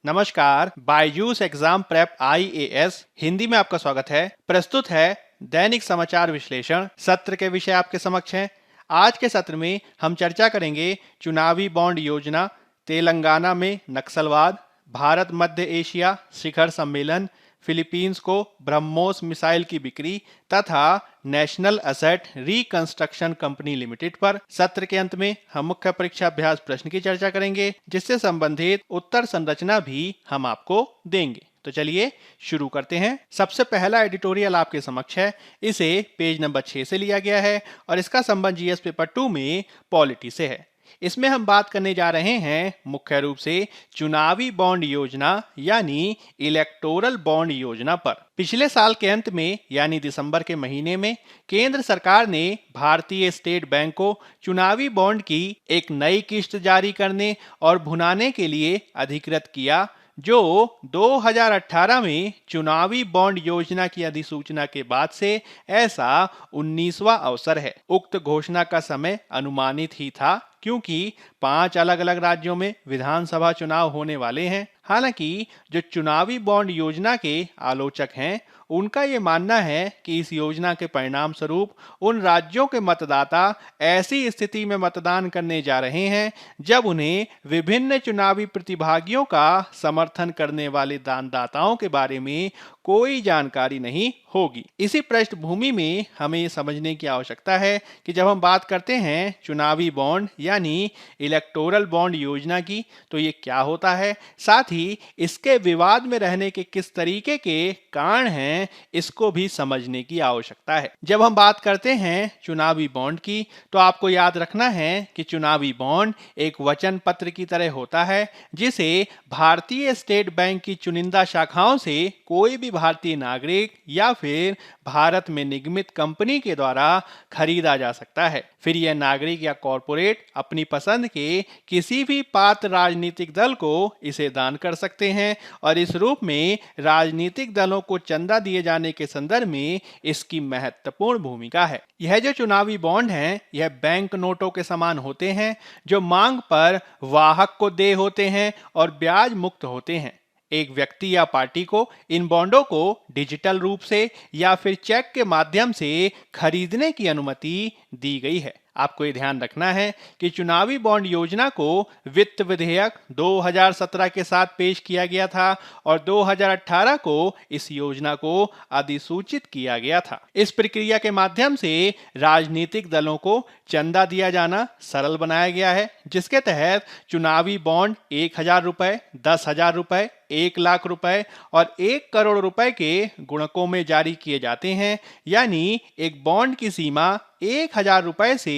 नमस्कार, Byju's exam prep IAS Hindi में आपका स्वागत है। प्रस्तुत है दैनिक समाचार विश्लेषण। सत्र के विषय आपके समक्ष हैं। आज के सत्र में हम चर्चा करेंगे चुनावी बॉन्ड योजना, तेलंगाना में नक्सलवाद, भारत मध्य एशिया शिखर सम्मेलन, फिलीपींस को ब्रह्मोस मिसाइल की बिक्री तथा national asset reconstruction company limited पर। सत्र के अंत में हम मुख्य परीक्षा अभ्यास प्रश्न की चर्चा करेंगे, जिससे संबंधित उत्तर संरचना भी हम आपको देंगे। तो चलिए शुरू करते हैं। सबसे पहला एडिटोरियल आपके समक्ष है। इसे पेज नंबर 6 से लिया गया है और इसका संबंध जीएस पेपर 2 में पॉलिटी से है। इसमें हम बात करने जा रहे हैं मुख्य रूप से चुनावी बॉन्ड योजना यानी इलेक्टोरल बॉन्ड योजना पर। पिछले साल के अंत में यानी दिसंबर के महीने में केंद्र सरकार ने भारतीय स्टेट बैंक को चुनावी बॉन्ड की एक नई किस्त जारी करने और भुनाने के लिए अधिकृत किया, जो 2018 में चुनावी बॉन्ड योजना की अधिसूचना के बाद से ऐसा 19वां अवसर है। उक्त घोषणा का समय अनुमानित ही था, क्योंकि 5 अलग अलग राज्यों में विधानसभा चुनाव होने वाले हैं। हालांकि जो चुनावी बॉन्ड योजना के आलोचक हैं, उनका ये मानना है कि इस योजना के परिणाम स्वरूप उन राज्यों के मतदाता ऐसी स्थिति में मतदान करने जा रहे हैं जब उन्हें विभिन्न चुनावी प्रतिभागियों का समर्थन करने वाले दानदाताओं के बारे में कोई जानकारी नहीं होगी। इसी पृष्ठभूमि में हमें ये समझने की आवश्यकता है कि जब हम बात करते हैं चुनावी बॉन्ड यानी इलेक्टोरल बॉन्ड योजना की, तो ये क्या होता है, साथ ही इसके विवाद में रहने के किस तरीके के कारण हैं, इसको भी समझने की आवश्यकता है। जब हम बात करते हैं चुनावी बॉन्ड की, तो आपको याद रखना है कि चुनावी बॉन्ड एक वचन पत्र की तरह होता है, जिसे भारतीय स्टेट बैंक की चुनिंदा शाखाओं से कोई भी भारतीय नागरिक या फिर भारत में निगमित कंपनी के द्वारा खरीदा जा सकता है। फिर यह नागरिक या कॉरपोरेट अपनी पसंद के किसी भी पात्र राजनीतिक दल को इसे दान कर सकते हैं और इस रूप में राजनीतिक दलों को चंदा दिए जाने के संदर्भ में इसकी महत्वपूर्ण भूमिका है। यह जो चुनावी बॉन्ड हैं, यह बैंक नोटों के समान होते हैं, जो मांग पर वाहक को देय होते हैं और ब्याज मुक्त होते हैं। एक व्यक्ति या पार्टी को इन बॉन्डों को डिजिटल रूप से या फिर चेक के माध्यम से खरीदने की अनुमति दी गई है। आपको ये ध्यान रखना है कि चुनावी बॉन्ड योजना को वित्त विधेयक 2017 के साथ पेश किया गया था और 2018 को इस योजना को अधिसूचित किया गया था। इस प्रक्रिया के माध्यम से राजनीतिक दलों को चंदा दिया जाना सरल बनाया गया है, जिसके तहत चुनावी बॉन्ड 1000 रुपए, 10,000 रुपए, 1 लाख रुपए और 1 करोड़ रुपए के गुणकों में जारी किए जाते हैं। यानी एक बॉन्ड की सीमा 1000 रुपए से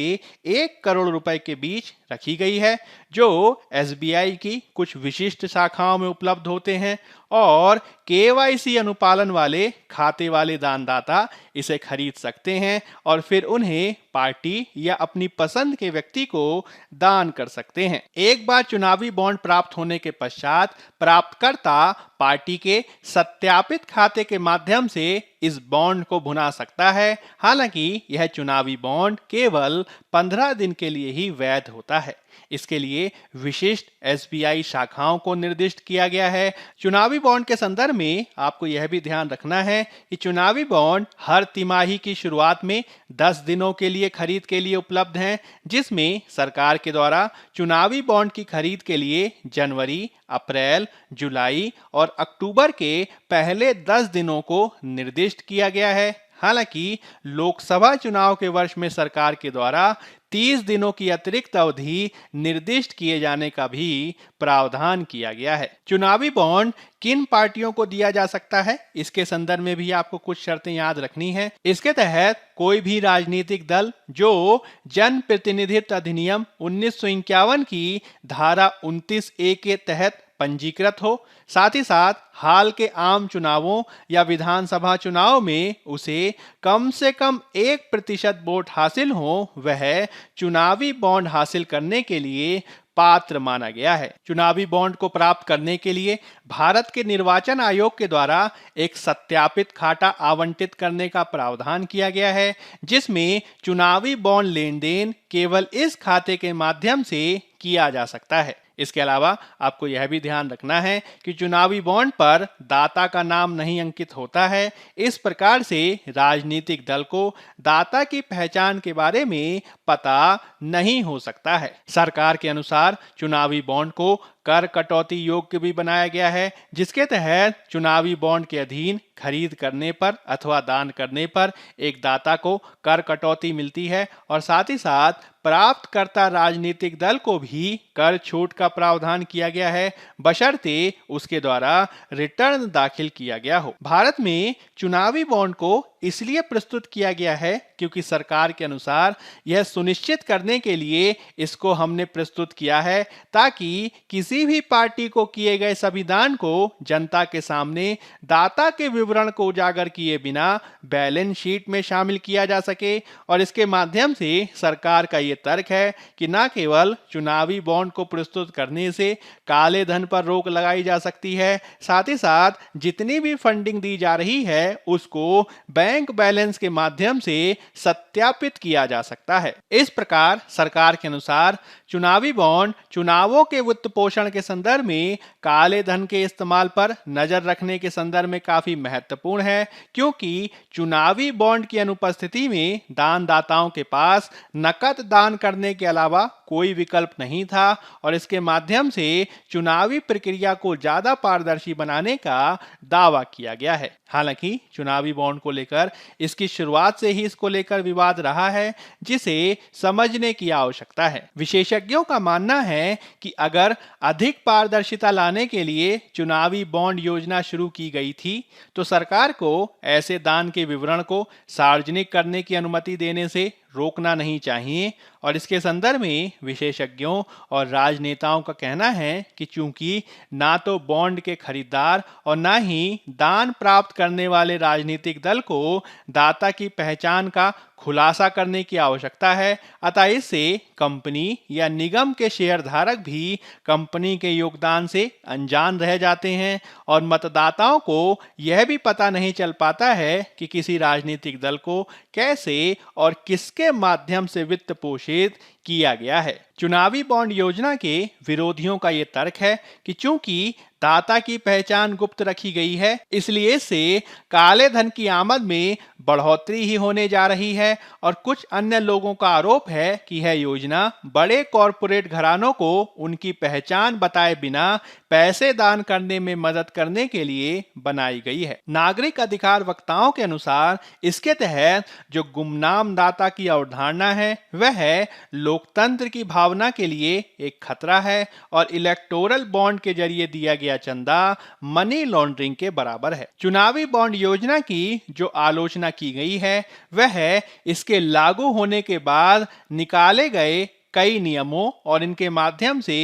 1 करोड़ रुपए के बीच रखी गई है, जो SBI की कुछ विशिष्ट शाखाओं में उपलब्ध होते हैं और KYC अनुपालन वाले खाते वाले दानदाता इसे खरीद सकते हैं और फिर उन्हें पार्टी या अपनी पसंद के व्यक्ति को दान कर सकते हैं। एक बार चुनावी बॉन्ड प्राप्त होने के पश्चात प्राप्तकर्ता पार्टी के सत्यापित खाते के माध्यम से इस बॉन्ड को भुना सकता है। हालांकि यह चुनावी बॉन्ड केवल 15 दिन के लिए ही वैध होता है। इसके लिए विशिष्ट SBI शाखाओं को निर्दिष्ट किया गया है। चुनावी बॉन्ड के संदर्भ में आपको यह भी ध्यान रखना है कि चुनावी बॉन्ड हर तिमाही की शुरुआत में 10 दिनों के लिए खरीद के लिए उपलब्ध हैं, जिसमें सरकार के द्वारा चुनावी बॉन्ड की खरीद के लिए जनवरी, अप्रैल, जुलाई और अक्टूबर के पहले 10 दिनों को निर्दिष्ट किया गया है। हालांकि लोकसभा चुनाव के वर्ष में सरकार के द्वारा 30 दिनों की अतिरिक्त अवधि निर्दिष्ट किए जाने का भी प्रावधान किया गया है। चुनावी बॉन्ड किन पार्टियों को दिया जा सकता है, इसके संदर्भ में भी आपको कुछ शर्तें याद रखनी है। इसके तहत कोई भी राजनीतिक दल जो जन प्रतिनिधित्व अधिनियम 1951 की धारा 29A के तहत पंजीकृत हो, साथ ही साथ हाल के आम चुनावों या विधानसभा चुनाव में उसे कम से कम 1% वोट हासिल हो, वह चुनावी बॉन्ड हासिल करने के लिए पात्र माना गया है। चुनावी बॉन्ड को प्राप्त करने के लिए भारत के निर्वाचन आयोग के द्वारा एक सत्यापित खाता आवंटित करने का प्रावधान किया गया है, जिसमें चुनावी बॉन्ड लेन देन केवल इस खाते के माध्यम से किया जा सकता है। इसके अलावा आपको यह भी ध्यान रखना है कि चुनावी बॉन्ड पर दाता का नाम नहीं अंकित होता है। इस प्रकार से राजनीतिक दल को दाता की पहचान के बारे में पता नहीं हो सकता है। सरकार के अनुसार चुनावी बॉन्ड को कर कटौती योग्य भी बनाया गया है, जिसके तहत चुनावी बॉन्ड के अधीन खरीद करने पर अथवा दान करने पर एक दाता को कर कटौती मिलती है और साथ ही साथ प्राप्तकर्ता राजनीतिक दल को भी कर छूट का प्रावधान किया गया है, बशर्ते उसके द्वारा रिटर्न दाखिल किया गया हो। भारत में चुनावी बॉन्ड को इसलिए प्रस्तुत किया गया है क्योंकि सरकार के अनुसार यह सुनिश्चित करने के लिए इसको हमने प्रस्तुत किया है ताकि किसी भी पार्टी को किए गए सभी दान को जनता के सामने दाता के विवरण को उजागर किए बिना बैलेंस शीट में शामिल किया जा सके। और इसके माध्यम से सरकार का ये तर्क है कि न केवल चुनावी बॉन्ड को प्रस्तुत करने से काले धन पर रोक लगाई जा सकती है, साथ ही साथ जितनी भी फंडिंग दी जा रही है उसको बैंक बैलेंस के माध्यम से सत्यापित किया जा सकता है। इस प्रकार सरकार के अनुसार चुनावी बॉन्ड चुनावों के वित्त पोषण के संदर्भ में काले धन के इस्तेमाल पर नजर रखने के संदर्भ में काफी महत्वपूर्ण है, क्योंकि चुनावी बॉन्ड की अनुपस्थिति में दानदाताओं के पास नकद दान करने के अलावा कोई विकल्प नहीं था और इसके माध्यम से चुनावी प्रक्रिया को ज्यादा पारदर्शी बनाने का दावा किया गया है। हालांकि चुनावी बॉन्ड को लेकर इसकी शुरुआत से ही इसको लेकर विवाद रहा है, जिसे समझने की आवश्यकता है। विशेषज्ञों का मानना है कि अगर अधिक पारदर्शिता लाने के लिए चुनावी बॉन्ड योजना शुरू की गई थी तो सरकार को ऐसे दान के विवरण को सार्वजनिक करने की अनुमति देने से रोकना नहीं चाहिए। और इसके संदर्भ में विशेषज्ञों और राजनेताओं का कहना है कि चूंकि ना तो बॉन्ड के खरीदार और ना ही दान प्राप्त करने वाले राजनीतिक दल को दाता की पहचान का खुलासा करने की आवश्यकता है, अतः इससे कंपनी या निगम के शेयरधारक भी कंपनी के योगदान से अनजान रह जाते हैं और मतदाताओं को यह भी पता नहीं चल पाता है कि किसी राजनीतिक दल को कैसे और किसके माध्यम से वित्त पोषित किया गया है। चुनावी बॉन्ड योजना के विरोधियों का यह तर्क है कि चूंकि दाता की पहचान गुप्त रखी गई है, इसलिए इससे काले धन की आमद में बढ़ोतरी ही होने जा रही है। और कुछ अन्य लोगों का आरोप है कि यह योजना बड़े कॉरपोरेट घरानों को उनकी पहचान बताए बिना पैसे दान करने में मदद करने के लिए बनाई गई है। नागरिक अधिकार वक्ताओं के अनुसार इसके तहत जो गुमनाम दाता की अवधारणा है वह लोकतंत्र की भावना के लिए एक खतरा है और इलेक्टोरल बॉन्ड के जरिए दिया गया चंदा मनी लॉन्ड्रिंग के बराबर है। चुनावी बॉन्ड योजना की जो आलोचना की गई है वह इसके लागू होने के बाद निकाले गए कई नियमों और इनके माध्यम से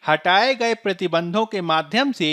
हटाए गए प्रतिबंधों के माध्यम से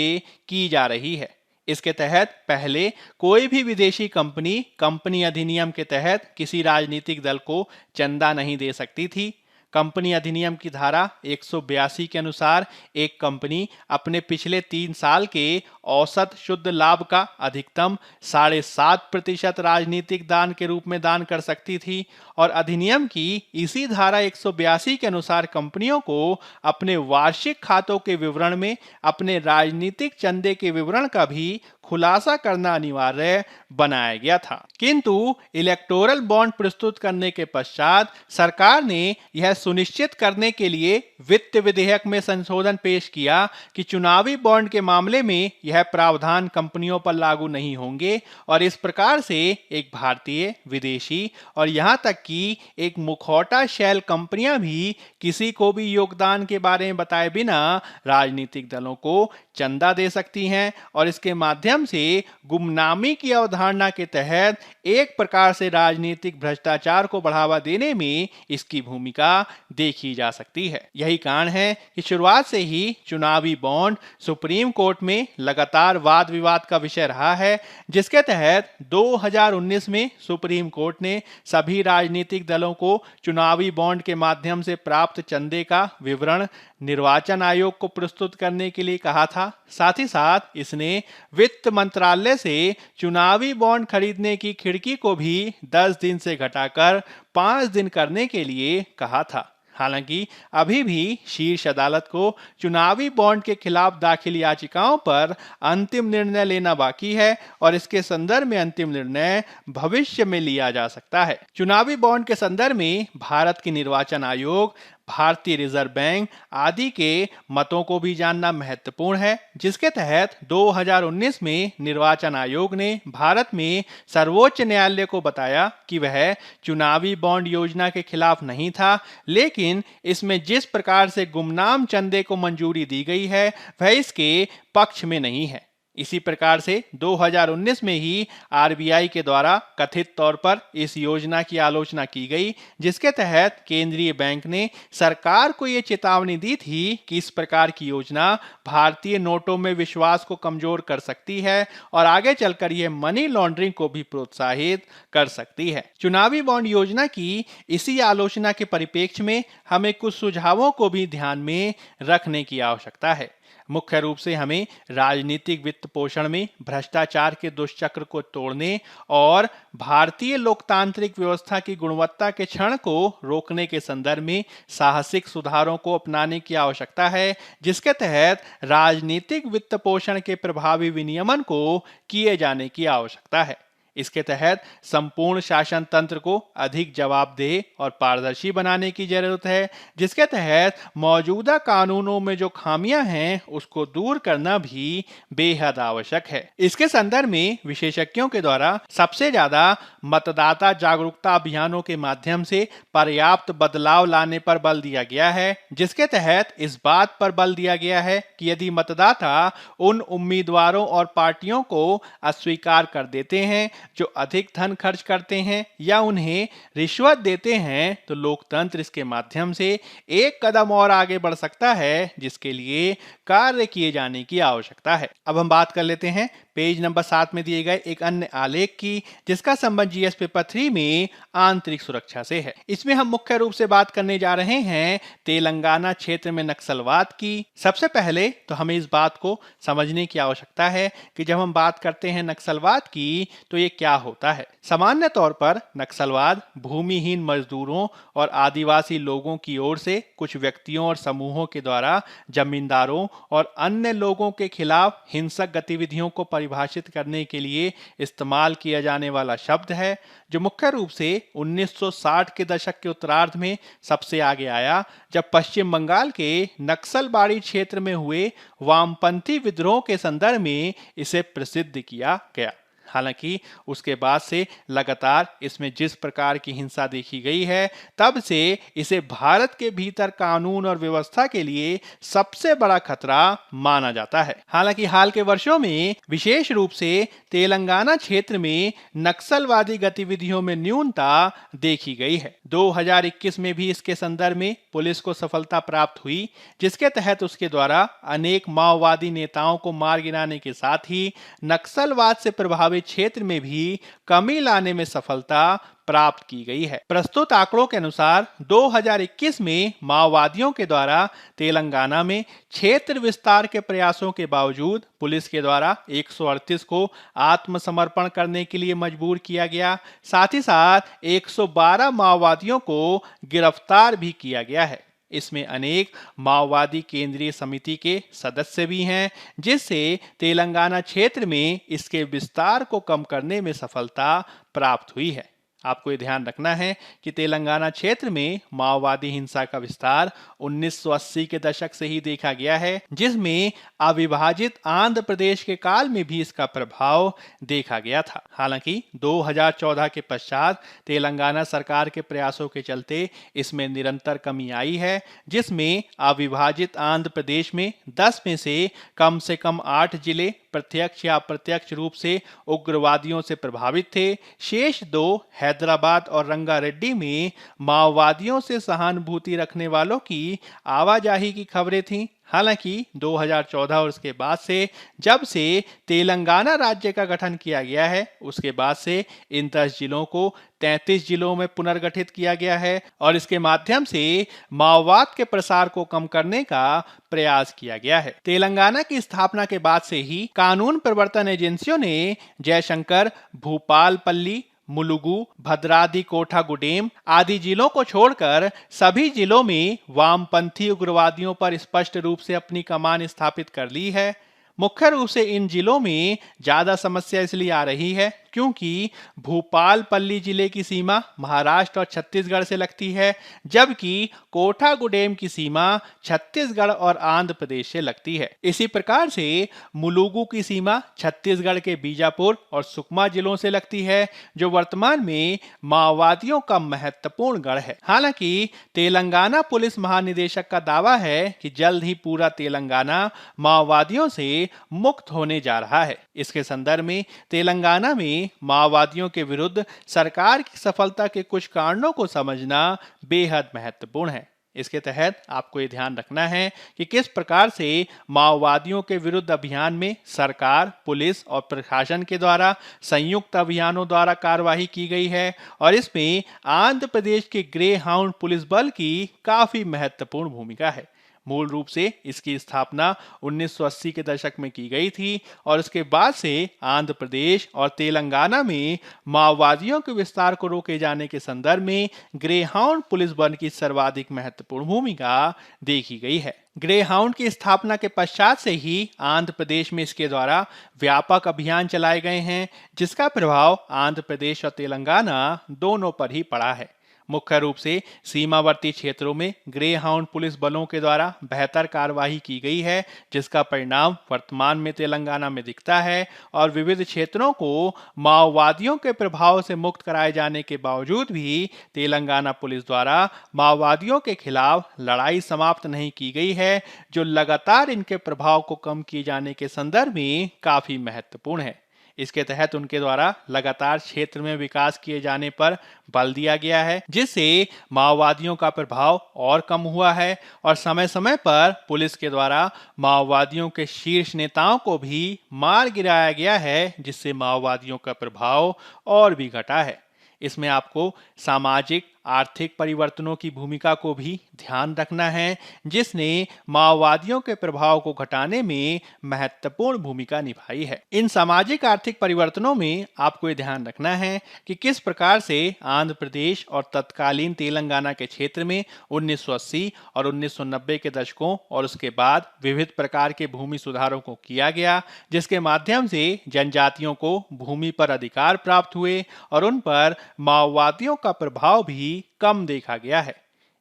की जा रही है। इसके तहत पहले कोई भी विदेशी कंपनी अधिनियम के तहत किसी राजनीतिक दल को चंदा नहीं दे सकती थी। कंपनी अधिनियम की धारा 182 के अनुसार एक कंपनी अपने पिछले 3 साल के औसत शुद्ध लाभ का अधिकतम 7.5% राजनीतिक दान के रूप में दान कर सकती थी और अधिनियम की इसी धारा 182 के अनुसार कंपनियों को अपने वार्षिक खातों के विवरण में अपने राजनीतिक चंदे के विवरण का भी खुलासा करना अनिवार्य बनाया गया था। किंतु इलेक्टोरल बॉन्ड प्रस्तुत करने के पश्चात सरकार ने यह सुनिश्चित करने के लिए वित्त विधेयक में संशोधन पेश किया कि चुनावी बॉन्ड के मामले में यह प्रावधान कंपनियों पर लागू नहीं होंगे और इस प्रकार से एक भारतीय, विदेशी और यहां तक कि एक मुखौटा शैल कंपनियां भी किसी को भी योगदान के बारे में बताए बिना राजनीतिक दलों को चंदा दे सकती हैं और इसके माध्यम से गुमनामी की अवधारणा के तहत एक प्रकार से राजनीतिक भ्रष्टाचार को बढ़ावा देने में इसकी भूमिका देखी जा सकती है। यही कारण है कि शुरुआत से ही चुनावी बॉन्ड सुप्रीम कोर्ट में लगातार वाद विवाद का विषय रहा है, जिसके तहत 2019 में सुप्रीम कोर्ट ने सभी राजनीतिक दलों को चुनावी बॉन्ड के माध्यम से प्राप्त चंदे का विवरण निर्वाचन आयोग को प्रस्तुत करने के लिए कहा था। साथ ही साथ इसने वित्त मंत्रालय से चुनावी बॉन्ड खरीदने की खिड़की को भी 10 दिन से घटाकर 5 दिन करने के लिए कहा था। हालांकि अभी भी शीर्ष अदालत को चुनावी बॉन्ड के खिलाफ दाखिल याचिकाओं पर अंतिम निर्णय लेना बाकी है और इसके संदर्भ में अंतिम निर्णय भविष्य में लिया जा सकता है। चुनावी बॉन्ड के संदर्भ में भारत की निर्वाचन आयोग, भारतीय रिजर्व बैंक आदि के मतों को भी जानना महत्वपूर्ण है, जिसके तहत 2019 में निर्वाचन आयोग ने भारत में सर्वोच्च न्यायालय को बताया कि वह चुनावी बॉन्ड योजना के खिलाफ नहीं था, लेकिन इसमें जिस प्रकार से गुमनाम चंदे को मंजूरी दी गई है वह इसके पक्ष में नहीं है। इसी प्रकार से 2019 में ही आरबीआई के द्वारा कथित तौर पर इस योजना की आलोचना की गई, जिसके तहत केंद्रीय बैंक ने सरकार को ये चेतावनी दी थी कि इस प्रकार की योजना भारतीय नोटों में विश्वास को कमजोर कर सकती है और आगे चलकर यह मनी लॉन्ड्रिंग को भी प्रोत्साहित कर सकती है। चुनावी बॉन्ड योजना की इसी आलोचना के परिप्रेक्ष्य में हमें कुछ सुझावों को भी ध्यान में रखने की आवश्यकता है। मुख्य रूप से हमें राजनीतिक वित्त पोषण में भ्रष्टाचार के दुष्चक्र को तोड़ने और भारतीय लोकतांत्रिक व्यवस्था की गुणवत्ता के क्षरण को रोकने के संदर्भ में साहसिक सुधारों को अपनाने की आवश्यकता है, जिसके तहत राजनीतिक वित्त पोषण के प्रभावी विनियमन को किए जाने की आवश्यकता है। इसके तहत संपूर्ण शासन तंत्र को अधिक जवाबदेह और पारदर्शी बनाने की जरूरत है, जिसके तहत मौजूदा कानूनों में जो खामियां हैं उसको दूर करना भी बेहद आवश्यक है। इसके संदर्भ में विशेषज्ञों के द्वारा सबसे ज्यादा मतदाता जागरूकता अभियानों के माध्यम से पर्याप्त बदलाव लाने पर बल दिया गया है, जिसके तहत इस बात पर बल दिया गया है कि यदि मतदाता उन उम्मीदवारों और पार्टियों को अस्वीकार कर देते हैं जो अधिक धन खर्च करते हैं या उन्हें रिश्वत देते हैं, तो लोकतंत्र इसके माध्यम से एक कदम और आगे बढ़ सकता है, जिसके लिए कार्य किए जाने की आवश्यकता है। अब हम बात कर लेते हैं पेज नंबर 7 में दिए गए एक अन्य आलेख की, जिसका संबंध जीएस पेपर 3 में आंतरिक सुरक्षा से है। इसमें हम मुख्य रूप से बात करने जा रहे हैं तेलंगाना क्षेत्र में नक्सलवाद की। सबसे पहले तो हमें इस बात को समझने की आवश्यकता है कि जब हम बात करते हैं नक्सलवाद की तो ये क्या होता है। सामान्य तौर पर नक्सलवाद भूमिहीन मजदूरों और आदिवासी लोगों की ओर से कुछ व्यक्तियों और समूहों के द्वारा जमींदारों और अन्य लोगों के खिलाफ हिंसक गतिविधियों को परिभाषित करने के लिए इस्तेमाल किया जाने वाला शब्द है, जो मुख्य रूप से 1960 के दशक के उत्तरार्ध में सबसे आगे आया, जब पश्चिम बंगाल के नक्सलबाड़ी क्षेत्र में हुए वामपंथी विद्रोह के संदर्भ में इसे प्रसिद्ध किया गया। हालांकि उसके बाद से लगातार इसमें जिस प्रकार की हिंसा देखी गई है, तब से इसे भारत के भीतर कानून और व्यवस्था के लिए सबसे बड़ा खतरा माना जाता है। हालांकि हाल के वर्षों में विशेष रूप से तेलंगाना क्षेत्र में नक्सलवादी गतिविधियों में न्यूनता देखी गई है। 2021 में भी इसके संदर्भ में पुलिस को सफलता प्राप्त हुई, जिसके तहत उसके द्वारा अनेक माओवादी नेताओं को मार गिराने के साथ ही नक्सलवाद से प्रभावित क्षेत्र में भी कमी लाने में सफलता प्राप्त की गई है। प्रस्तुत आंकड़ों के अनुसार 2021 में माओवादियों के द्वारा तेलंगाना में क्षेत्र विस्तार के प्रयासों के बावजूद पुलिस के द्वारा 138 को आत्मसमर्पण करने के लिए मजबूर किया गया। साथ ही साथ 112 माओवादियों को गिरफ्तार भी किया गया है। इसमें अनेक माओवादी केंद्रीय समिति के सदस्य भी हैं, जिससे तेलंगाना क्षेत्र में इसके विस्तार को कम करने में सफलता प्राप्त हुई है। आपको ये ध्यान रखना है कि तेलंगाना क्षेत्र में माओवादी हिंसा का विस्तार 1980 के दशक से ही देखा गया है, जिसमें अविभाजित आंध्र प्रदेश के काल में भी इसका प्रभाव देखा गया था। हालांकि 2014 के पश्चात तेलंगाना सरकार के प्रयासों के चलते इसमें निरंतर कमी आई है, जिसमें अविभाजित आंध्र प्रदेश में 10 में से कम 8 जिले प्रत्यक्ष या अप्रत्यक्ष रूप से उग्रवादियों से प्रभावित थे। शेष 2 हैदराबाद और रंगारेड्डी में माओवादियों से सहानुभूति रखने वालों की आवाजाही की खबरें थीं। हालांकि 2014 और उसके बाद से जब से तेलंगाना राज्य का गठन किया गया है, उसके बाद से इन 10 जिलों को 33 जिलों में पुनर्गठित किया गया है और इसके माध्यम से माओवाद के प्रसार को कम करने का प्रयास किया गया है। तेलंगाना की स्थापना के बाद से ही कानून प्रवर्तन एजेंसियों ने जयशंकर, भूपालपल्ली, मुलुगु, भद्राद्री कोठागुडेम आदि जिलों को छोड़कर सभी जिलों में वामपंथी उग्रवादियों पर स्पष्ट रूप से अपनी कमान स्थापित कर ली है। मुख्य रूप से इन जिलों में ज्यादा समस्या इसलिए आ रही है क्योंकि भूपालपल्ली जिले की सीमा महाराष्ट्र और छत्तीसगढ़ से लगती है, जबकि कोठागुडेम की सीमा छत्तीसगढ़ और आंध्र प्रदेश से लगती है। इसी प्रकार से मुलुगु की सीमा छत्तीसगढ़ के बीजापुर और सुकमा जिलों से लगती है, जो वर्तमान में माओवादियों का महत्वपूर्ण गढ़ है। हालांकि तेलंगाना पुलिस महानिदेशक का दावा है कि जल्द ही पूरा तेलंगाना माओवादियों से मुक्त होने जा रहा है। इसके संदर्भ में तेलंगाना में माओवादियों के विरुद्ध सरकार की सफलता के कुछ कारणों को समझना बेहद महत्वपूर्ण है। इसके तहत आपको ये ध्यान रखना है कि किस प्रकार से माओवादियों के विरुद्ध अभियान में सरकार, पुलिस और प्रशासन के द्वारा संयुक्त अभियानों द्वारा कार्यवाही की गई है और इसमें आंध्र प्रदेश के ग्रे हाउंड पुलिस बल की काफी महत्वपूर्ण भूमिका है। मूल रूप से इसकी स्थापना 1980 के दशक में की गई थी और उसके बाद से आंध्र प्रदेश और तेलंगाना में माओवादियों के विस्तार को रोके जाने के संदर्भ में ग्रे हाउंड पुलिस बल की सर्वाधिक महत्वपूर्ण भूमिका देखी गई है। ग्रे हाउंड की स्थापना के पश्चात से ही आंध्र प्रदेश में इसके द्वारा व्यापक अभियान चलाए गए हैं, जिसका प्रभाव आंध्र प्रदेश और तेलंगाना दोनों पर ही पड़ा है। मुख्य रूप से सीमावर्ती क्षेत्रों में ग्रे हाउंड पुलिस बलों के द्वारा बेहतर कार्यवाही की गई है, जिसका परिणाम वर्तमान में तेलंगाना में दिखता है और विविध क्षेत्रों को माओवादियों के प्रभाव से मुक्त कराए जाने के बावजूद भी तेलंगाना पुलिस द्वारा माओवादियों के खिलाफ लड़ाई समाप्त नहीं की गई है, जो लगातार इनके प्रभाव को कम किए जाने के संदर्भ में काफी महत्वपूर्ण है। इसके तहत उनके द्वारा लगातार क्षेत्र में विकास किए जाने पर बल दिया गया है, जिससे माओवादियों का प्रभाव और कम हुआ है और समय समय पर पुलिस के द्वारा माओवादियों के शीर्ष नेताओं को भी मार गिराया गया है, जिससे माओवादियों का प्रभाव और भी घटा है। इसमें आपको सामाजिक आर्थिक परिवर्तनों की भूमिका को भी ध्यान रखना है, जिसने माओवादियों के प्रभाव को घटाने में महत्वपूर्ण भूमिका निभाई है। इन सामाजिक आर्थिक परिवर्तनों में आपको ये ध्यान रखना है कि किस प्रकार से आंध्र प्रदेश और तत्कालीन तेलंगाना के क्षेत्र में 1980 और 1990 के दशकों और उसके बाद विविध प्रकार के भूमि सुधारों को किया गया, जिसके माध्यम से जनजातियों को भूमि पर अधिकार प्राप्त हुए और उन पर माओवादियों का प्रभाव भी कम देखा गया है।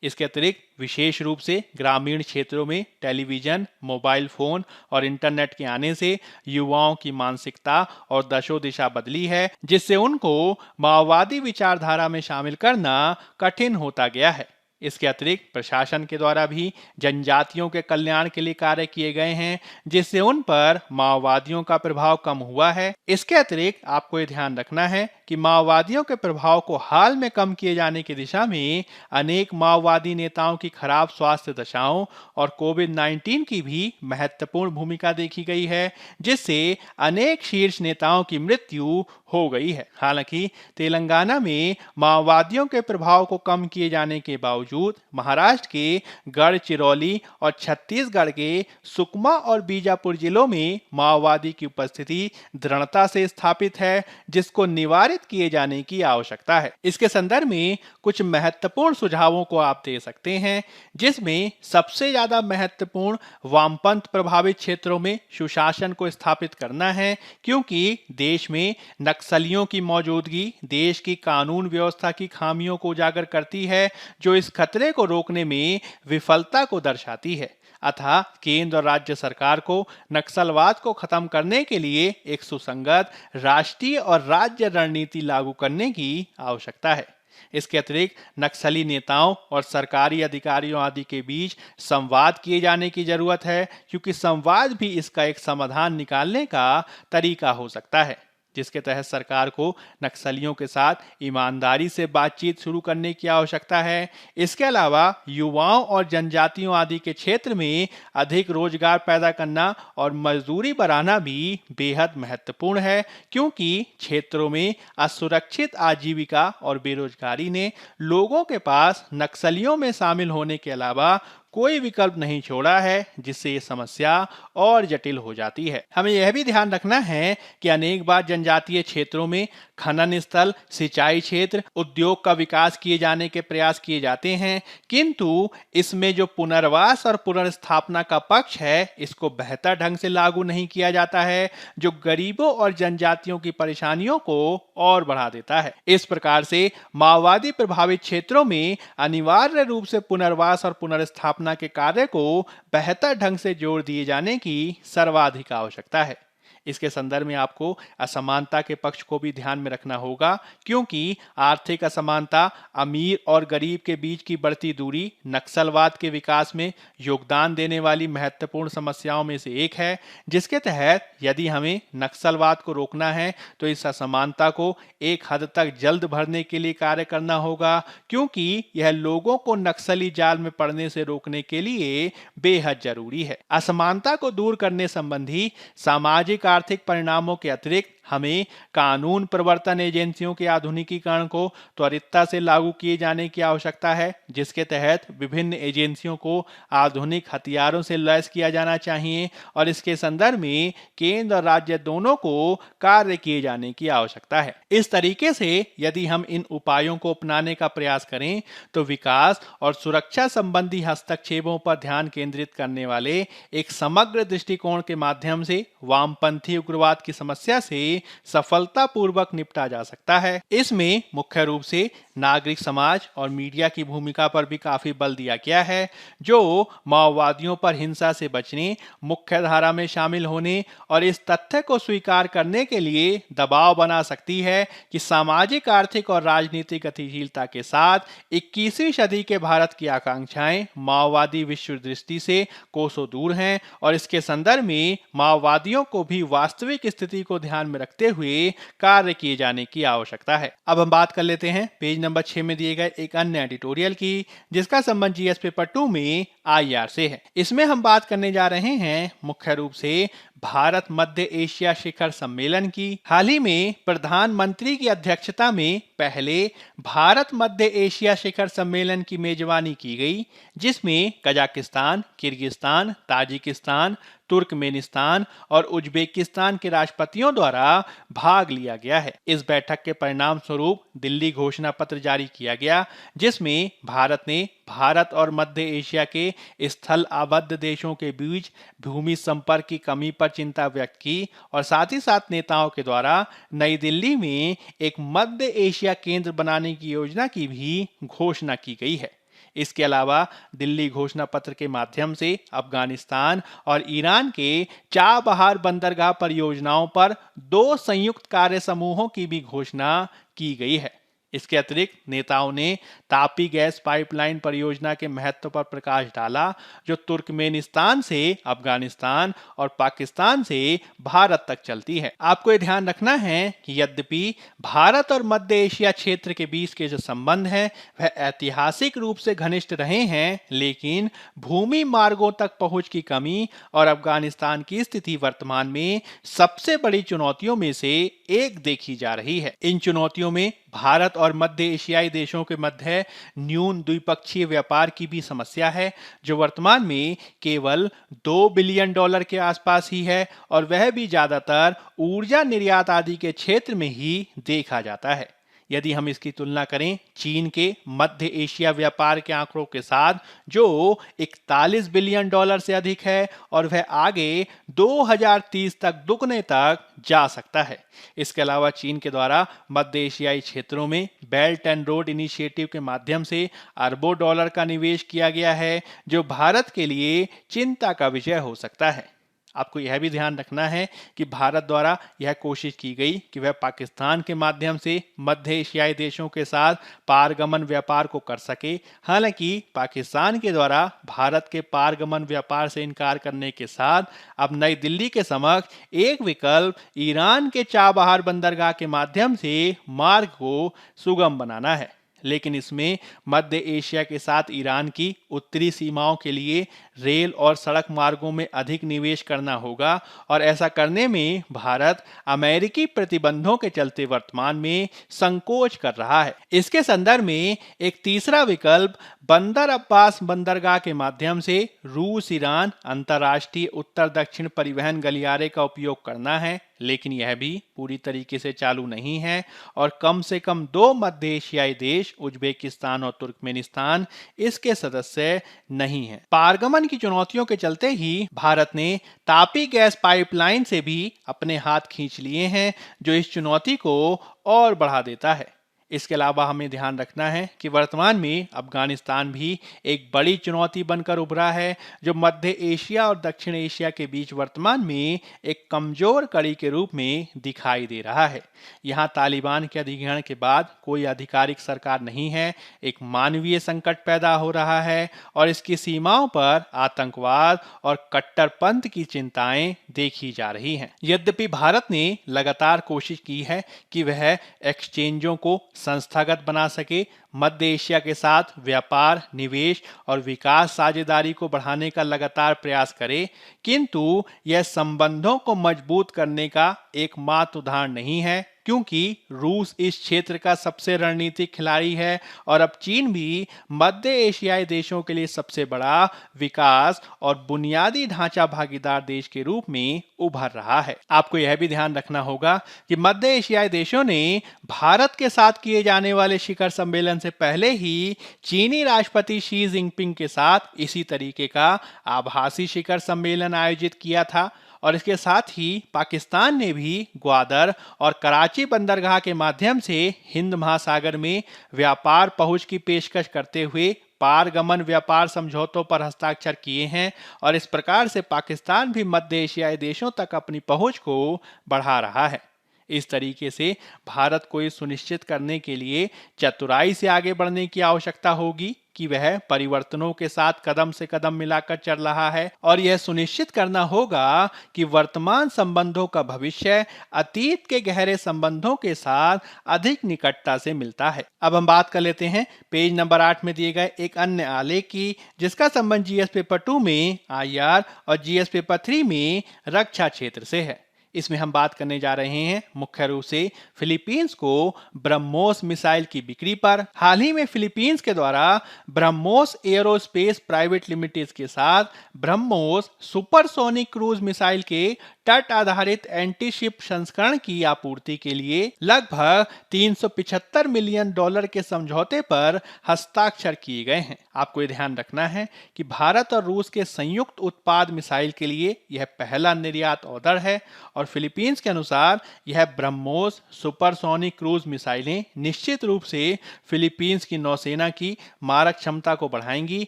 इसके अतिरिक्त विशेष रूप से ग्रामीण क्षेत्रों में टेलीविजन, मोबाइल फोन और इंटरनेट के आने से युवाओं की मानसिकता और दशो दिशा बदली है, जिससे उनको माओवादी विचारधारा में शामिल करना कठिन होता गया है। इसके अतिरिक्त प्रशासन के द्वारा भी जनजातियों के कल्याण के लिए कार्य किए गए हैं, जिससे उन पर माओवादियों का प्रभाव कम हुआ है। इसके अतिरिक्त आपको ये ध्यान रखना है कि माओवादियों के प्रभाव को हाल में कम किए जाने की दिशा में अनेक माओवादी नेताओं की खराब स्वास्थ्य दशाओं और कोविड-19 की भी महत्वपूर्ण भूमिका देखी गई है, जिससे अनेक शीर्ष नेताओं की मृत्यु हो गई है। हालांकि तेलंगाना में माओवादियों के प्रभाव को कम किए जाने के बावजूद महाराष्ट्र के गढ़चिरौली और छत्तीसगढ़ के सुकमा और बीजापुर जिलों में माओवादी की उपस्थिति दृढ़ता से स्थापित है, जिसको निवारित किए जाने की आवश्यकता है। इसके संदर्भ में कुछ महत्वपूर्ण सुझावों को आप दे सकते हैं, जिसमें सबसे ज्यादा महत्वपूर्ण वामपंथ प्रभावित क्षेत्रों में सुशासन को स्थापित करना है, क्योंकि देश में नक्सलियों की मौजूदगी देश की कानून व्यवस्था की खामियों को उजागर करती है, जो इस खतरे को रोकने में विफलता को दर्शाती है। अतः केंद्र और राज्य सरकार को नक्सलवाद को खत्म करने के लिए एक सुसंगत राष्ट्रीय और राज्य रणनीति लागू करने की आवश्यकता है। इसके अतिरिक्त नक्सली नेताओं और सरकारी अधिकारियों आदि के बीच संवाद किए जाने की जरूरत है, क्योंकि संवाद भी इसका एक समाधान निकालने का तरीका हो सकता है, जिसके तहत सरकार को नक्सलियों के साथ ईमानदारी से बातचीत शुरू करने की आवश्यकता है। इसके अलावा युवाओं और जनजातियों आदि के क्षेत्र में अधिक रोजगार पैदा करना और मजदूरी बढ़ाना भी बेहद महत्वपूर्ण है, क्योंकि क्षेत्रों में असुरक्षित आजीविका और बेरोजगारी ने लोगों के पास नक्सलियों में शामिल होने के अलावा कोई विकल्प नहीं छोड़ा है, जिससे ये समस्या और जटिल हो जाती है। हमें यह भी ध्यान रखना है कि अनेक बार जनजातीय क्षेत्रों में खनन स्थल, सिंचाई क्षेत्र, उद्योग का विकास किए जाने के प्रयास किए जाते हैं, किंतु इसमें जो पुनर्वास और पुनर्स्थापना का पक्ष है इसको बेहतर ढंग से लागू नहीं किया जाता है, जो गरीबों और जनजातियों की परेशानियों को और बढ़ा देता है। इस प्रकार से माओवादी प्रभावित क्षेत्रों में अनिवार्य रूप से पुनर्वास और पुनर्स्थापना के कार्य को बेहतर ढंग से जोड़ दिए जाने की सर्वाधिक आवश्यकता है। इसके संदर्भ में आपको असमानता के पक्ष को भी ध्यान में रखना होगा, क्योंकि आर्थिक असमानता, अमीर और गरीब के बीच की बढ़ती दूरी नक्सलवाद के विकास में योगदान देने वाली महत्वपूर्ण समस्याओं में से एक है, जिसके तहत यदि हमें नक्सलवाद को रोकना है तो इस असमानता को एक हद तक जल्द भरने के लिए कार्य करना होगा, क्योंकि यह लोगों को नक्सली जाल में पड़ने से रोकने के लिए बेहद जरूरी है। असमानता को दूर करने संबंधी सामाजिक आर्थिक परिणामों के अतिरिक्त हमें कानून प्रवर्तन एजेंसियों के आधुनिकीकरण को त्वरितता से लागू किए जाने की आवश्यकता है, जिसके तहत विभिन्न एजेंसियों को आधुनिक हथियारों से लैस किया जाना चाहिए और इसके संदर्भ में केंद्र और राज्य दोनों को कार्य किए जाने की आवश्यकता है। इस तरीके से यदि हम इन उपायों को अपनाने का प्रयास करें तो विकास और सुरक्षा संबंधी हस्तक्षेपों पर ध्यान केंद्रित करने वाले एक समग्र दृष्टिकोण के माध्यम से वामपंथी उग्रवाद की समस्या से सफलतापूर्वक निपटा जा सकता है। इसमें मुख्य रूप से नागरिक समाज और मीडिया की भूमिका पर भी काफी बल दिया गया है, जो माओवादियों पर हिंसा से बचने, मुख्य धारा में शामिल होने और इस तथ्य को स्वीकार करने के लिए दबाव बना सकती है कि सामाजिक, आर्थिक और राजनीतिक गतिशीलता के साथ 21वीं सदी के भारत की आकांक्षाएं माओवादी विश्व दृष्टि से कोसों दूर हैं और इसके संदर्भ में माओवादियों को भी वास्तविक स्थिति को ध्यान में रखते हुए कार्य किए जाने की आवश्यकता है। अब हम बात कर लेते हैं पेज नंबर 6 में दिए गए एक अन्य एडिटोरियल की, जिसका संबंध जीएस पेपर 2 में आईआर से है। इसमें हम बात करने जा रहे हैं मुख्य रूप से भारत मध्य एशिया शिखर सम्मेलन की। हाल ही में प्रधानमंत्री की अध्यक्षता में पहले भारत मध्य एशिया शिखर सम्मेलन की मेजबानी की गई, जिसमें कजाकिस्तान, किर्गिस्तान, ताजिकिस्तान, तुर्कमेनिस्तान और उज्बेकिस्तान के राष्ट्रपतियों द्वारा भाग लिया गया है। इस बैठक के परिणाम स्वरूप दिल्ली घोषणा पत्र जारी किया गया, जिसमें भारत ने भारत और मध्य एशिया के स्थल आबद्ध देशों के बीच भूमि संपर्क की कमी पर चिंता व्यक्त की और साथ ही साथ नेताओं के द्वारा नई दिल्ली में एक मध्य एशिया केंद्र बनाने की योजना की भी घोषणा की गई है। इसके अलावा दिल्ली घोषणा पत्र के माध्यम से अफगानिस्तान और ईरान के चाबहार बंदरगाह परियोजनाओं पर 2 संयुक्त कार्य समूहों की भी घोषणा की गई है। इसके अतिरिक्त नेताओं ने तापी गैस पाइपलाइन परियोजना के महत्व पर प्रकाश डाला, जो तुर्कमेनिस्तान से अफगानिस्तान और पाकिस्तान से भारत तक चलती है। आपको ये ध्यान रखना है कि यद्यपि भारत और मध्य एशिया क्षेत्र के बीच के जो संबंध हैं वह ऐतिहासिक रूप से घनिष्ठ रहे हैं, लेकिन भूमि मार्गों तक पहुंच की कमी और अफगानिस्तान की स्थिति वर्तमान में सबसे बड़ी चुनौतियों में से एक देखी जा रही है। इन चुनौतियों में भारत और मध्य एशियाई देशों के मध्य न्यून द्विपक्षीय व्यापार की भी समस्या है, जो वर्तमान में केवल $2 बिलियन के आसपास ही है और वह भी ज्यादातर ऊर्जा निर्यात आदि के क्षेत्र में ही देखा जाता है। यदि हम इसकी तुलना करें चीन के मध्य एशिया व्यापार के आंकड़ों के साथ, जो $41 बिलियन से अधिक है और वह आगे 2030 तक दुगने तक जा सकता है। इसके अलावा चीन के द्वारा मध्य एशियाई क्षेत्रों में बेल्ट एंड रोड इनिशिएटिव के माध्यम से अरबों डॉलर का निवेश किया गया है, जो भारत के लिए चिंता का विषय हो सकता है। आपको यह भी ध्यान रखना है कि भारत द्वारा यह कोशिश की गई कि वह पाकिस्तान के माध्यम से मध्य एशियाई देशों के साथ पारगमन व्यापार को कर सके। हालांकि पाकिस्तान के द्वारा भारत के पारगमन व्यापार से इनकार करने के साथ अब नई दिल्ली के समक्ष एक विकल्प ईरान के चाबहार बंदरगाह के माध्यम से मार्ग को सुगम बनाना है, लेकिन इसमें मध्य एशिया के साथ ईरान की उत्तरी सीमाओं के लिए रेल और सड़क मार्गों में अधिक निवेश करना होगा और ऐसा करने में भारत अमेरिकी प्रतिबंधों के चलते वर्तमान में संकोच कर रहा है। इसके संदर्भ में एक तीसरा विकल्प बंदर अब्बास बंदरगाह के माध्यम से रूस ईरान अंतर्राष्ट्रीय उत्तर दक्षिण परिवहन गलियारे का उपयोग करना है, लेकिन यह भी पूरी तरीके से चालू नहीं है और कम से कम 2 मध्य एशियाई देश उज्बेकिस्तान और तुर्कमेनिस्तान इसके सदस्य नहीं हैं। पारगमन की चुनौतियों के चलते ही भारत ने तापी गैस पाइपलाइन से भी अपने हाथ खींच लिए हैं, जो इस चुनौती को और बढ़ा देता है। इसके अलावा हमें ध्यान रखना है कि वर्तमान में अफगानिस्तान भी एक बड़ी चुनौती बनकर उभरा है, जो मध्य एशिया और दक्षिण एशिया के बीच वर्तमान में एक कमजोर कड़ी के रूप में दिखाई दे रहा है। यहाँ तालिबान के अधिग्रहण के बाद कोई आधिकारिक सरकार नहीं है, एक मानवीय संकट पैदा हो रहा है और इसकी सीमाओं पर आतंकवाद और कट्टरपंथ की चिंताएं देखी जा रही हैं। यद्यपि भारत ने लगातार कोशिश की है कि वह एक्सचेंजों को संस्थागत बना सके, मध्य एशिया के साथ व्यापार, निवेश और विकास साझेदारी को बढ़ाने का लगातार प्रयास करे, किंतु यह संबंधों को मजबूत करने का एकमात्र उदाहरण नहीं है, क्योंकि रूस इस क्षेत्र का सबसे रणनीतिक खिलाड़ी है और अब चीन भी मध्य एशियाई देशों के लिए सबसे बड़ा विकास और बुनियादी ढांचा भागीदार देश के रूप में उभर रहा है। आपको यह भी ध्यान रखना होगा कि मध्य एशियाई देशों ने भारत के साथ किए जाने वाले शिखर सम्मेलन से पहले ही चीनी राष्ट्रपति शी जिनपिंग के साथ इसी तरीके का आभासी शिखर सम्मेलन आयोजित किया था और इसके साथ ही पाकिस्तान ने भी ग्वादर और कराची बंदरगाह के माध्यम से हिंद महासागर में व्यापार पहुंच की पेशकश करते हुए पारगमन व्यापार समझौतों पर हस्ताक्षर किए हैं और इस प्रकार से पाकिस्तान भी मध्य एशियाई देशों तक अपनी पहुंच को बढ़ा रहा है। इस तरीके से भारत को ये सुनिश्चित करने के लिए चतुराई से आगे बढ़ने की आवश्यकता होगी कि वह परिवर्तनों के साथ कदम से कदम मिलाकर चल रहा है और यह सुनिश्चित करना होगा कि वर्तमान संबंधों का भविष्य अतीत के गहरे संबंधों के साथ अधिक निकटता से मिलता है। अब हम बात कर लेते हैं पेज नंबर 8 में दिए गए एक अन्य आलेख की, जिसका संबंध जीएस पेपर 2 में आईआर और जीएस पेपर 3 में रक्षा क्षेत्र से है। इसमें हम बात करने जा रहे हैं मुख्य रूप से फिलीपींस को ब्रह्मोस मिसाइल की बिक्री पर। हाल ही में फिलीपींस के द्वारा ब्रह्मोस एयरोस्पेस प्राइवेट लिमिटेड के साथ ब्रह्मोस सुपरसोनिक क्रूज मिसाइल के तट आधारित एंटी शिप संस्करण की आपूर्ति के लिए लगभग $375 मिलियन के समझौते पर हस्ताक्षर किए गए हैं। आपको ये ध्यान रखना है कि भारत और रूस के संयुक्त उत्पाद मिसाइल के लिए यह पहला निर्यात ऑर्डर है और फिलीपींस के अनुसार यह ब्रह्मोस सुपरसोनिक क्रूज मिसाइलें निश्चित रूप से फिलीपींस की नौसेना की मारक क्षमता को बढ़ाएंगी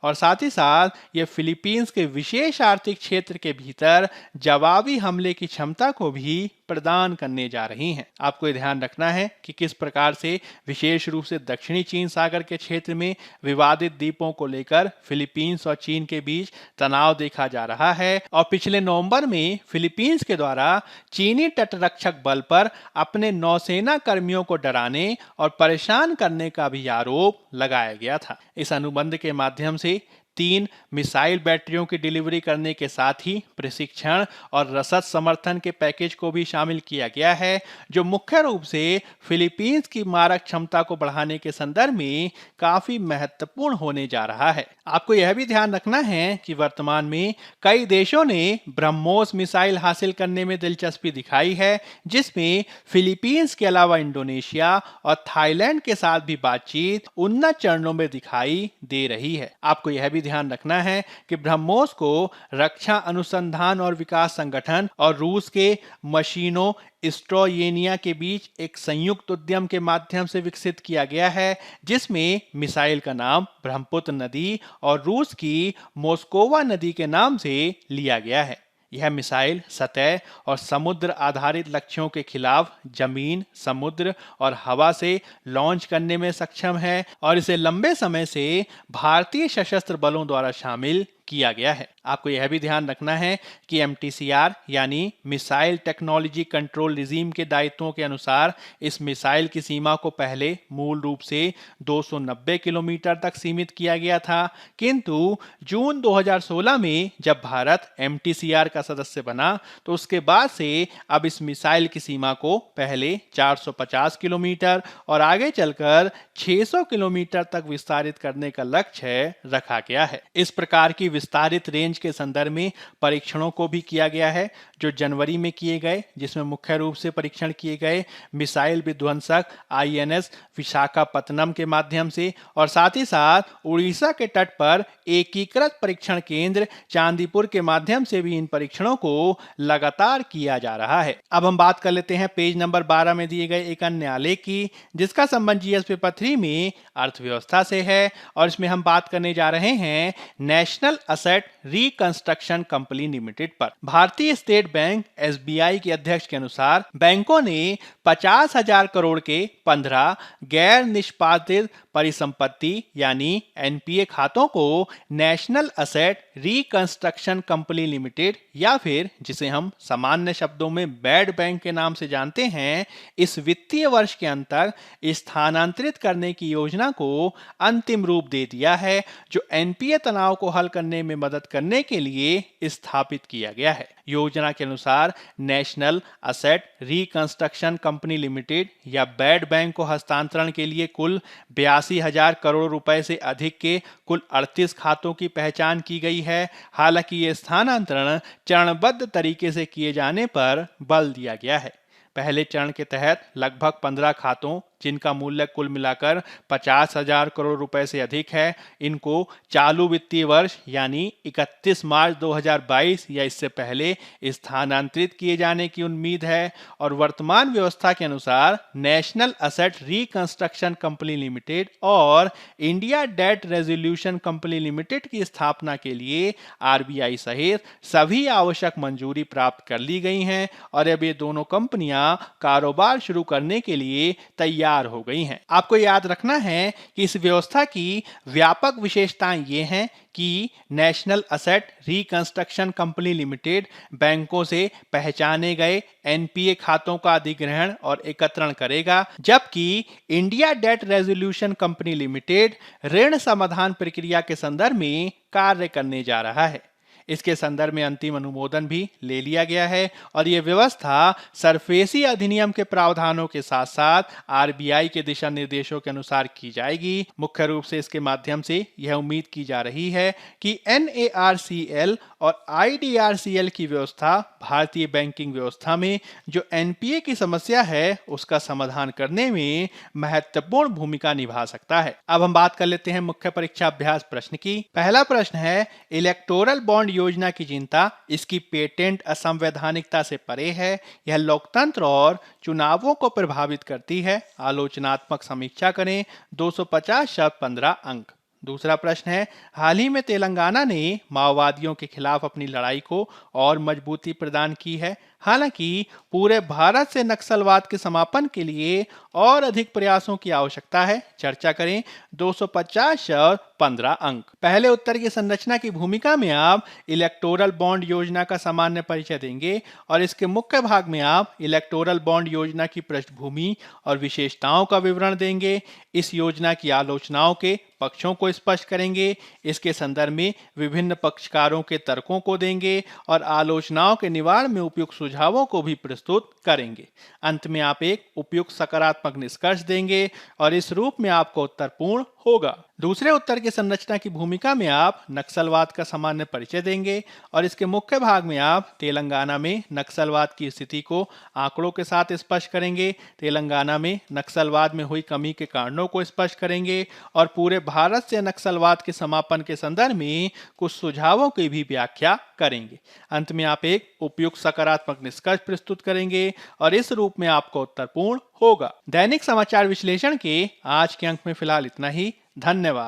और साथ ही साथ यह फिलीपींस के विशेष आर्थिक क्षेत्र के भीतर जवाबी हमले की क्षमता को भी प्रदान करने जा रही हैं। आपको ये ध्यान रखना है कि किस प्रकार से विशेष रूप से दक्षिणी चीन सागर के क्षेत्र में विवादित द्वीपों को लेकर फिलीपींस और चीन के बीच तनाव देखा जा रहा है और पिछले नवंबर में फिलीपींस के द्वारा चीनी तटरक्षक बल पर अपने नौसेना कर्मियों को डराने और परेशान करने का भी आरोप लगाया गया था। इस अनुबंध के माध्यम से 3 मिसाइल बैटरियों की डिलीवरी करने के साथ ही प्रशिक्षण और रसद समर्थन के पैकेज को भी शामिल किया गया है, जो मुख्य रूप से फिलीपींस की मारक क्षमता को बढ़ाने के संदर्भ में काफी महत्वपूर्ण होने जा रहा है। आपको यह भी ध्यान रखना है कि वर्तमान में कई देशों ने ब्रह्मोस मिसाइल हासिल करने में दिलचस्पी दिखाई है, जिसमें फिलीपींस के अलावा इंडोनेशिया और थाईलैंड के साथ भी बातचीत उन्नत चरणों में दिखाई दे रही है। आपको यह भी ध्यान रखना है कि ब्रह्मोस को रक्षा अनुसंधान और विकास संगठन और रूस के मशीनों स्ट्रोयेनिया के बीच एक संयुक्त उद्यम के माध्यम से विकसित किया गया है, जिसमें मिसाइल का नाम ब्रह्मपुत्र नदी और रूस की मोस्कोवा नदी के नाम से लिया गया है। यह मिसाइल सतह और समुद्र आधारित लक्ष्यों के खिलाफ जमीन, समुद्र और हवा से लॉन्च करने में सक्षम है और इसे लंबे समय से भारतीय सशस्त्र बलों द्वारा शामिल किया गया है। आपको यह भी ध्यान रखना है कि MTCR यानी मिसाइल टेक्नोलॉजी कंट्रोल रिजीम के दायित्वों के अनुसार इस मिसाइल की सीमा को पहले मूल रूप से 290 किलोमीटर तक सीमित किया गया था, किंतु जून 2016 में जब भारत MTCR का सदस्य बना तो उसके बाद से अब इस मिसाइल की सीमा को पहले 450 किलोमीटर और आगे चलकर 600 किलोमीटर तक विस्तारित करने का लक्ष्य रखा गया है। इस प्रकार की विस्तारित रेंज के संदर्भ में परीक्षणों को भी किया गया है जो जनवरी में किए गए, जिसमें मुख्य रूप से परीक्षण किए गए मिसाइल विध्वंसक INS विशाखापत्तनम के माध्यम से और साथ ही साथ उड़ीसा के तट पर एकीकृत परीक्षण केंद्र चांदीपुर के माध्यम से भी इन परीक्षणों को लगातार किया जा रहा है। अब हम बात कर लेते हैं पेज नंबर 12 में दिए गए एक अन्य आलेख की, जिसका संबंध GS पेपर 3 में अर्थव्यवस्था से है और इसमें हम बात करने जा रहे हैं national asset reconstruction company limited पर। भारतीय स्टेट बैंक SBI के अध्यक्ष के अनुसार बैंकों ने 50,000 करोड़ के 15 गैर निष्पादित परिसंपत्ति यानी NPA खातों को national asset reconstruction company limited या फिर जिसे हम सामान्य शब्दों में बैड बैंक के नाम से जानते हैं, इस वित्तीय वर्ष के अंत तक स्थानांतरित करने की योजना को अंतिम रूप दे दिया है, जो NPA तनाव को हल करने में मदद करने के लिए स्थापित किया गया है। योजना के अनुसार national asset reconstruction company limited या बैड बैंक को हस्तांतरण के लिए कुल 82,000 करोड़ रुपए से अधिक के कुल 38 खातों की पहचान की गई है। हालांकि ये स्थानांतरण चरणबद्ध तरीके से किए जाने पर बल दिया गया है। पहले चरण के तहत लगभग 15 खातों जिनका मूल्य कुल मिलाकर 50,000 करोड़ रुपए से अधिक है, इनको चालू वित्तीय वर्ष यानी 31 मार्च 2022 या इससे पहले स्थानांतरित किए जाने की उम्मीद है और वर्तमान व्यवस्था के अनुसार national asset reconstruction company limited और India debt resolution company limited की स्थापना के लिए RBI सहित सभी आवश्यक मंजूरी प्राप्त कर ली गई हैं और अब ये दोनों कंपनियां कारोबार शुरू करने के लिए तैयार हो गई हैं। आपको याद रखना है कि इस व्यवस्था की व्यापक विशेषताएं ये हैं कि national asset reconstruction company limited बैंकों से पहचाने गए NPA खातों का अधिग्रहण और एकत्रण करेगा, जबकि India debt resolution company limited ऋण समाधान प्रक्रिया के संदर्भ में कार्य करने जा रहा है। इसके संदर्भ में अंतिम अनुमोदन भी ले लिया गया है और यह व्यवस्था सरफेसी अधिनियम के प्रावधानों के साथ साथ RBI के दिशा निर्देशों के अनुसार की जाएगी। मुख्य रूप से इसके माध्यम से यह उम्मीद की जा रही है कि NARCL और IDRCL की व्यवस्था भारतीय बैंकिंग व्यवस्था में जो NPA की समस्या है उसका समाधान करने में महत्वपूर्ण भूमिका निभा सकता है। अब हम बात कर लेते हैं मुख्य परीक्षा अभ्यास प्रश्न की। पहला प्रश्न है, इलेक्टोरल बॉन्ड योजना की चिंता इसकी पेटेंट असंवैधानिकता से परे है, यह लोकतंत्र और चुनावों को प्रभावित करती है। आलोचनात्मक समीक्षा करें। 250 शब्द 15 अंक। दूसरा प्रश्न है, हाल ही में तेलंगाना ने माओवादियों के खिलाफ अपनी लड़ाई को और मजबूती प्रदान की है, हालांकि पूरे भारत से नक्सलवाद के समापन के लिए और अधिक प्रयासों की आवश्यकता है। चर्चा करें। 250 शब्द 15 अंक। पहले उत्तर की संरचना की भूमिका में आप इलेक्टोरल बॉन्ड योजना का सामान्य परिचय देंगे और इसके मुख्य भाग में आप इलेक्टोरल बॉन्ड योजना की पृष्ठभूमि और विशेषताओं का विवरण देंगे। इस योजना की आलोचनाओं के पक्षों को स्पष्ट करेंगे, इसके संदर्भ में विभिन्न पक्षकारों के तर्कों को देंगे और आलोचनाओं के निवारण में उपयुक्त सुझावों को भी प्रस्तुत करेंगे। अंत में आप एक उपयुक्त सकारात्मक निष्कर्ष देंगे और इस रूप में आपका उत्तर पूर्ण होगा। दूसरे उत्तर की संरचना की भूमिका में आप नक्सलवाद का सामान्य परिचय देंगे और इसके मुख्य भाग में आप तेलंगाना में नक्सलवाद की स्थिति को आंकड़ों के साथ स्पष्ट करेंगे, तेलंगाना में नक्सलवाद में हुई कमी के कारणों को स्पष्ट करेंगे और पूरे भारत से नक्सलवाद के समापन के संदर्भ में कुछ सुझावों की भी व्याख्या करेंगे। अंत में आप एक उपयुक्त सकारात्मक निष्कर्ष प्रस्तुत करेंगे और इस रूप में आपका उत्तर पूर्ण होगा। दैनिक समाचार विश्लेषण के आज के अंक में फिलहाल इतना ही। धन्यवाद।